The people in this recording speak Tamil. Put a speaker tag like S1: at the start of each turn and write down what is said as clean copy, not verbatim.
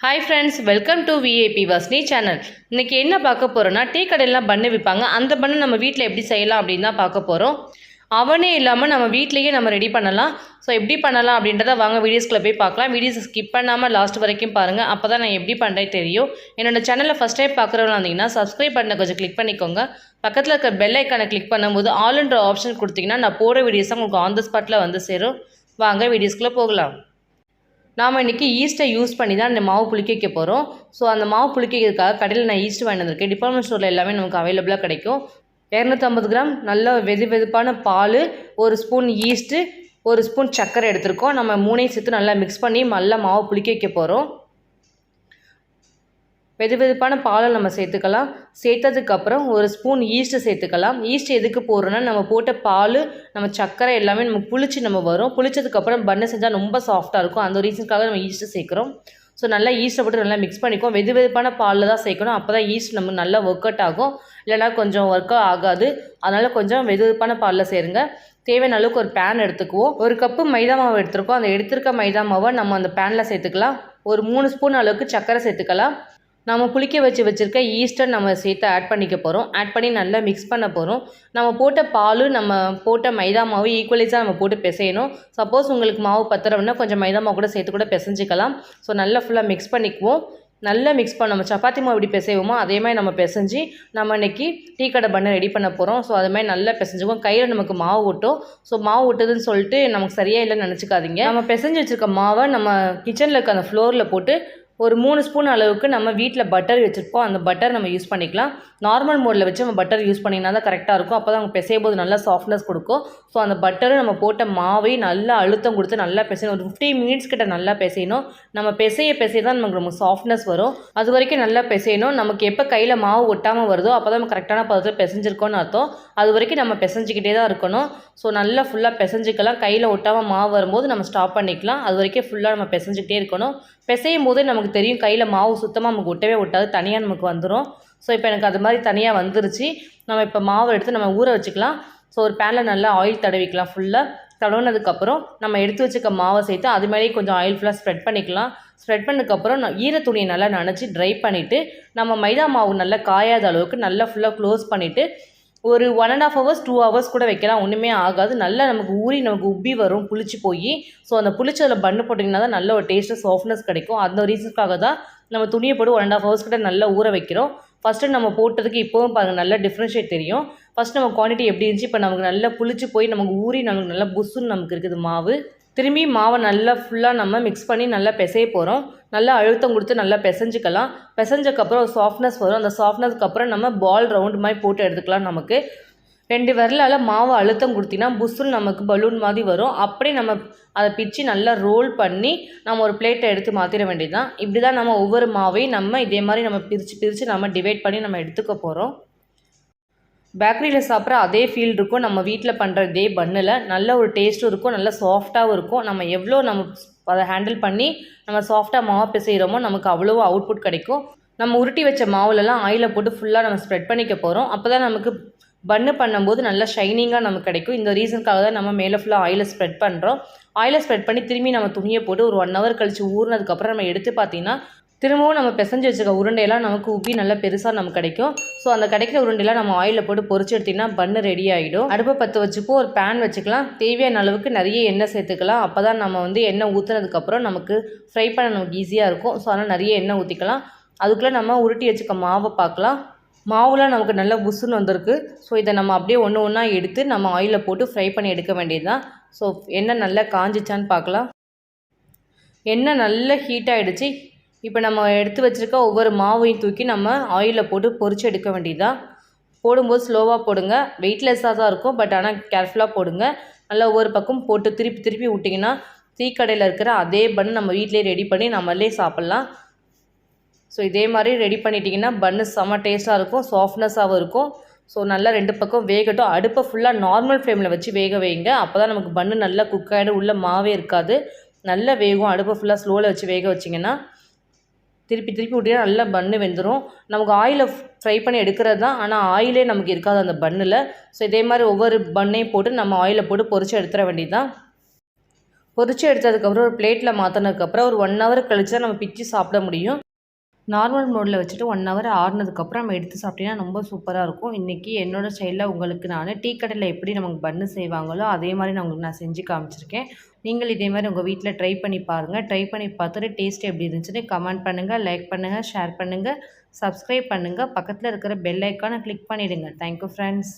S1: ஹாய் ஃப்ரெண்ட்ஸ், வெல்கம் டு விஏபி வஸ்னி சேனல். இன்றைக்கி என்ன பார்க்க போகிறோன்னா, டீ கடையிலாம் பன்னு விற்பாங்க. அந்த பன்னு நம்ம வீட்டில் எப்படி செய்யலாம் அப்படின்னு தான் பார்க்க போகிறோம். அவனே இல்லாமல் நம்ம வீட்லேயே நம்ம ரெடி பண்ணலாம். ஸோ எப்படி பண்ணலாம் அப்படின்றத வாங்க வீடியோஸ்குள்ளே போய் பார்க்கலாம். வீடியோஸை ஸ்கிப் பண்ணாமல் லாஸ்ட் வரைக்கும் பாருங்கள். அப்போ தான் நான் எப்படி பண்ணுறேன் தெரியும். என்னோட சேனலில் ஃபஸ்ட் டைம் பார்க்குறவங்க இருந்தீங்கன்னா சப்ஸ்கிரைப் பண்ண கொஞ்சம் கிளிக் பண்ணிக்கோங்க. பக்கத்தில் இருக்க பெல் ஐக்கானை கிளிக் பண்ணும்போது ஆல்ன்ற ஆப்ஷன் கொடுத்தீங்கன்னா நான் போகிற வீடியோஸை உங்களுக்கு ஆன் த ஸ்பாட்டில் வந்து சேரும். வாங்க வீடியோஸ்குள்ளே போகலாம். நாம் இன்றைக்கி ஈஸ்ட்டை யூஸ் பண்ணி தான் இந்த மாவு புளிக்க வைக்க போகிறோம். ஸோ அந்த மாவு புளிக்க வைக்கிறதுக்காக கடையில் நான் ஈஸ்ட் வாங்கி வந்திருக்கேன். டிபார்ட்மெண்ட் ஸ்டோரில் எல்லாமே நமக்கு அவைலபிளாக கிடைக்கும். 250 கிராம் நல்ல வெதுப்பான பால், 1 ஸ்பூன் ஈஸ்ட்டு, 1 ஸ்பூன் சர்க்கரை எடுத்திருக்கோம். நம்ம மூணையும் சேர்த்து நல்லா மிக்ஸ் பண்ணி நல்லா மாவு புளிக்க வைக்க போகிறோம். வெதுப்பான பாலை நம்ம சேர்த்துக்கலாம். சேர்த்ததுக்கப்புறம் 1 ஸ்பூன் ஈஸ்ட்டு சேர்த்துக்கலாம். ஈஸ்ட் எதுக்கு போடுறோன்னா, நம்ம போட்ட பால், நம்ம சர்க்கரை எல்லாமே நம்ம புளிச்சு நம்ம வரும். புளிச்சதுக்கப்புறம் பன்னு செஞ்சால் ரொம்ப சாஃப்டாக இருக்கும். அந்த ரீசனுக்காக நம்ம ஈஸ்ட்டு சேர்க்குறோம். ஸோ நல்லா ஈஸ்ட்டை போட்டு நல்லா மிக்ஸ் பண்ணிக்குவோம். வெதுப்பான பாலில் தான் சேர்க்கணும். அப்போ தான் ஈஸ்ட் நம்ம நல்லா ஒர்க் அவுட் ஆகும். இல்லைனா கொஞ்சம் ஒர்க் ஆகாது. அதனால் கொஞ்சம் வெதுப்பான பாலில் சேருங்க. தேவையான அளவுக்கு ஒரு பேன் எடுத்துக்குவோம். 1 கப்பு மைதா மாவு எடுத்துருக்கோம். அந்த எடுத்துருக்க மைதா மாவை நம்ம அந்த பேனில் சேர்த்துக்கலாம். ஒரு 3 ஸ்பூன் அளவுக்கு சர்க்கரை சேர்த்துக்கலாம். நம்ம புளிக்க வச்சுருக்க ஈஸ்ட்டை நம்ம சேர்த்து ஆட் பண்ணிக்க போகிறோம். ஆட் பண்ணி நல்லா மிக்ஸ் பண்ண போகிறோம். நம்ம போட்ட பால், நம்ம போட்ட மைதா மாவு ஈக்குவலைஸாக நம்ம போட்டு பிசையணும். சப்போஸ் உங்களுக்கு மாவு பத்தலைன்னா கொஞ்சம் மைதா மாவு கூட சேர்த்து கூட பிசைஞ்சிக்கலாம். ஸோ நல்லா ஃபுல்லாக மிக்ஸ் பண்ணிக்குவோம். நல்லா மிக்ஸ் பண்ண நம்ம சப்பாத்தி மாவு எப்படி பிசைவோமோ அதே மாதிரி நம்ம பிசைஞ்சு நம்ம இன்றைக்கி டீ கடை பண்ண ரெடி பண்ண போகிறோம். ஸோ அது மாதிரி நல்லா பிசைஞ்சுக்குவோம். கையில் நமக்கு மாவு ஒட்டும். ஸோ மாவு ஒட்டுதுன்னு சொல்லிட்டு நமக்கு சரியாக இல்லைன்னு நினச்சிக்காதீங்க. நம்ம பிசைஞ்சு வச்சுருக்க மாவை நம்ம கிச்சனில் இருக்க அந்த ஃப்ளோரில் போட்டு ஒரு 3 ஸ்பூன் அளவுக்கு நம்ம வீட்டில் பட்டர் வச்சுருப்போம். அந்த பட்டர் நம்ம யூஸ் பண்ணிக்கலாம். நார்மல் மோடில் வச்சு நம்ம பட்டர் யூஸ் பண்ணிங்கன்னா தான் கரெக்டாக இருக்கும். அப்போ தான் அவங்க பிசையும் போது நல்லா சாஃப்ட்னஸ் கொடுக்கும். ஸோ அந்த பட்டரை நம்ம போட்ட மாவை நல்லா அழுத்தம் கொடுத்து நல்லா பிசையணும். ஒரு 15 மினிட்ஸ் கிட்ட நல்லா பிசையணும். நம்ம பிசைய தான் நமக்கு சாஃப்ட்னஸ் வரும். அது வரைக்கும் நல்லா பிசையணும். நமக்கு எப்போ கையில் மாவு ஒட்டாமல் வருதோ அப்போ தான் நம்ம கரெக்டான பதத்தில் பிசைஞ்சிருக்கோன்னு அர்த்தம். அது வரைக்கும் நம்ம பிசைஞ்சிக்கிட்டே தான் இருக்கணும். ஸோ நல்லா ஃபுல்லாக பிசைஞ்சிக்கலாம். கையில் ஒட்டாமல் மாவு வரும்போது நம்ம ஸ்டாப் பண்ணிக்கலாம். அது வரைக்கும் ஃபுல்லாக நம்ம பிசைஞ்சிக்கிட்டே இருக்கணும். பிசையும் போதே நமக்கு தெரியும் கையில் மாவு சுத்தமாக நமக்கு ஒட்டவே ஒட்டாது, தனியாக நமக்கு வந்துடும். ஸோ இப்போ எனக்கு அது மாதிரி தனியாக வந்துருச்சு. நம்ம இப்போ மாவை எடுத்து நம்ம ஊற வச்சுக்கலாம். ஸோ ஒரு பேனில் நல்லா ஆயில் தடவிக்கலாம். ஃபுல்லாக தடவுனதுக்கப்புறம் நம்ம எடுத்து வச்சுக்க மாவை சேர்த்து அது மேலேயே கொஞ்சம் ஆயில் ஃபுல்லாக ஸ்ப்ரெட் பண்ணிக்கலாம். ஸ்ப்ரெட் பண்ணதுக்கப்புறம் ஈரத்துணியை நல்லா நனைச்சி ட்ரை பண்ணிவிட்டு நம்ம மைதா மாவு நல்லா காயாத அளவுக்கு நல்லா ஃபுல்லாக க்ளோஸ் பண்ணிவிட்டு ஒரு 1.5 ஹவர்ஸ் 2 ஹவர்ஸ் கூட வைக்கலாம். ஒன்றுமே ஆகாது. நல்லா நமக்கு ஊறி நமக்கு உப்பி வரும் புளிச்சு போய். ஸோ அந்த புளிச்சதில் பன்னு போட்டிங்கன்னா தான் நல்ல ஒரு டேஸ்ட்டு சாஃப்ட்னஸ் கிடைக்கும். அந்த ரீசனுக்காக தான் நம்ம துணியை போட்டு 1.5 ஹவர்ஸ் கிட்ட நல்லா ஊற வைக்கிறோம். ஃபஸ்ட்டு நம்ம போட்டதுக்கு இப்போவும் பாருங்கள் நல்லா டிஃப்ரென்ஷியேட் தெரியும். ஃபஸ்ட் நம்ம குவான்டிட்டி எப்படி இருந்துச்சு, இப்போ நமக்கு நல்லா புளிச்சு போய் நமக்கு ஊறி நமக்கு நல்லா புஸ்ஸுன்னு நமக்கு இருக்குது மாவு. திரும்பி மாவை நல்லா ஃபுல்லாக நம்ம மிக்ஸ் பண்ணி நல்லா பிசைய போகிறோம். நல்லா அழுத்தம் கொடுத்து நல்லா பிசைஞ்சிக்கலாம். பிசைஞ்சக்கப்புறம் ஒரு சாஃப்ட்னஸ் வரும். அந்த சாஃப்ட்னஸ்க்கு அப்புறம் நம்ம பால் ரவுண்ட் மாதிரி போட்டு எடுத்துக்கலாம். நமக்கு 2 விரலால் மாவை அழுத்தம் கொடுத்திங்கன்னா புஸ்ஸுன்னு நமக்கு பலூன் மாதிரி வரும். அப்படியே நம்ம அதை பிச்சு நல்லா ரோல் பண்ணி நம்ம ஒரு பிளேட்டை எடுத்து மாற்றிட வேண்டியது தான். இப்படி தான் நம்ம ஒவ்வொரு மாவையும் நம்ம இதே மாதிரி நம்ம பிரித்து நம்ம டிவைட் பண்ணி நம்ம எடுத்துக்க போகிறோம். பேக்கரியில் சாப்பிட்ற அதே ஃபீல் இருக்கும். நம்ம வீட்டில் பண்ணுற இதே பன்னில் நல்ல ஒரு டேஸ்ட்டும் இருக்கும். நல்லா சாஃப்டாகவும் இருக்கும். நம்ம எவ்வளோ நம்ம அதை ஹேண்டில் பண்ணி நம்ம சாஃப்டாக மாவு பிசைகிறோமோ நமக்கு அவ்வளோ அவுட்புட் கிடைக்கும். நம்ம உருட்டி வச்ச மாவுலலாம் ஆயிலை போட்டு ஃபுல்லாக நம்ம ஸ்ப்ரெட் பண்ணிக்க போகிறோம். அப்போ தான் நமக்கு பன்னு பண்ணும்போது நல்லா ஷைனிங்காக நமக்கு கிடைக்கும். இந்த ரீசனுக்காக தான் நம்ம மேலே ஃபுல்லாக ஆயிலை ஸ்ப்ரெட் பண்ணுறோம். ஆயிலை ஸ்ப்ரெட் பண்ணி திரும்பி நம்ம துணியை போட்டு ஒரு 1 ஹவர் கழித்து ஊறினதுக்கப்புறம் நம்ம எடுத்து பார்த்திங்கன்னா திரும்பவும் நம்ம பிசைஞ்சு வச்சுக்க உருண்டையெல்லாம் நமக்கு உப்பி நல்லா பெருசாக நமக்கு கிடைக்கும். ஸோ அந்த கிடைக்கிற உருண்டையெல்லாம் நம்ம ஆயிலில் போட்டு பொரிச்சு எடுத்திங்கன்னா பன்னு ரெடி ஆகிடும். அடுப்பை பற்ற வச்சுப்போம். ஒரு பேன் வச்சுக்கலாம். தேவையான அளவுக்கு நிறைய எண்ணெய் சேர்த்துக்கலாம். அப்போ தான் நம்ம எண்ணெய் ஊற்றுனதுக்கப்புறம் நமக்கு ஃப்ரை பண்ண நமக்கு ஈஸியாக இருக்கும். ஸோ அதனால் நிறைய எண்ணெய் ஊற்றிக்கலாம். அதுக்குள்ளே நம்ம உருட்டி வச்சுக்க மாவை பார்க்கலாம். மாவுலாம் நமக்கு நல்லா புஸ்ஸுன்னு வந்திருக்கு. ஸோ இதை நம்ம அப்படியே ஒன்று ஒன்றா எடுத்து நம்ம ஆயிலில் போட்டு ஃப்ரை பண்ணி எடுக்க வேண்டியது தான். ஸோ எண்ணெய் நல்லா காஞ்சிச்சான்னு பார்க்கலாம். எண்ணெய் நல்லா ஹீட் ஆகிடுச்சு. இப்போ நம்ம எடுத்து வச்சுருக்க ஒவ்வொரு மாவையும் தூக்கி நம்ம ஆயிலில் போட்டு பொரிச்சு எடுக்க வேண்டியதுதான். போடும்போது ஸ்லோவாக போடுங்க. வெயிட்லெஸ்ஸாக தான் இருக்கும். பட் ஆனால் கேர்ஃபுல்லாக போடுங்க. நல்லா ஒவ்வொரு பக்கம் போட்டு திருப்பி விட்டிங்கன்னா டீ கடையில் இருக்கிற அதே பன்னு நம்ம வீட்டிலே ரெடி பண்ணி நம்மளே சாப்பிட்லாம். ஸோ இதே மாதிரி ரெடி பண்ணிட்டிங்கன்னா பன்னு செம்ம டேஸ்ட்டாக இருக்கும். சாஃப்ட்னஸாகவும் இருக்கும். ஸோ நல்லா 2 பக்கம் வேகட்டும். அடுப்பை ஃபுல்லாக நார்மல் ஃப்ளேமில் வச்சு வேக வைங்க. அப்போ தான் நமக்கு பன்னு நல்லா குக் ஆகிடும். உள்ள மாவே இருக்காது. நல்லா வேகும். அடுப்பை ஃபுல்லாக ஸ்லோவில் வச்சு வேக வச்சிங்கன்னா திருப்பி விட்டிங்கன்னா நல்லா பன்னு வெந்துடும். நமக்கு ஆயிலில் ஃப்ரை பண்ணி எடுக்கிறது தான். ஆனால் ஆயிலே நமக்கு இருக்காது அந்த பன்னில். ஸோ இதே மாதிரி ஒவ்வொரு பன்னையும் போட்டு நம்ம ஆயிலில் போட்டு பொரிச்சு எடுத்துட வேண்டியது தான். பொரிச்சு எடுத்ததுக்கப்புறம் ஒரு பிளேட்டில் மாற்றினதுக்கப்புறம் ஒரு 1 ஹவர் கழிச்சு தான் நம்ம பிச்சு சாப்பிட முடியும். நார்மல் மோடில் வச்சுட்டு 1 ஹவர் ஆறுனதுக்கப்புறம் நம்ம எடுத்து சாப்பிட்டீங்கன்னா ரொம்ப சூப்பராக இருக்கும். இன்றைக்கி என்னோடய ஸ்டைலில் உங்களுக்கு நான் டீ கடையில் எப்படி நமக்கு பன்னு செய்வாங்களோ அதே மாதிரி நான் செஞ்சு காமிச்சிருக்கேன். நீங்கள் இதே மாதிரி உங்கள் வீட்டில் ட்ரை பண்ணி பாருங்கள். ட்ரை பண்ணி பார்த்துட்டு டேஸ்ட் எப்படி இருந்துச்சுன்னு கமெண்ட் பண்ணுங்கள், லைக் பண்ணுங்கள், ஷேர் பண்ணுங்கள், சப்ஸ்கிரைப் பண்ணுங்கள். பக்கத்தில் இருக்கிற பெல் ஐக்கானை கிளிக் பண்ணிவிடுங்க. Thank you friends.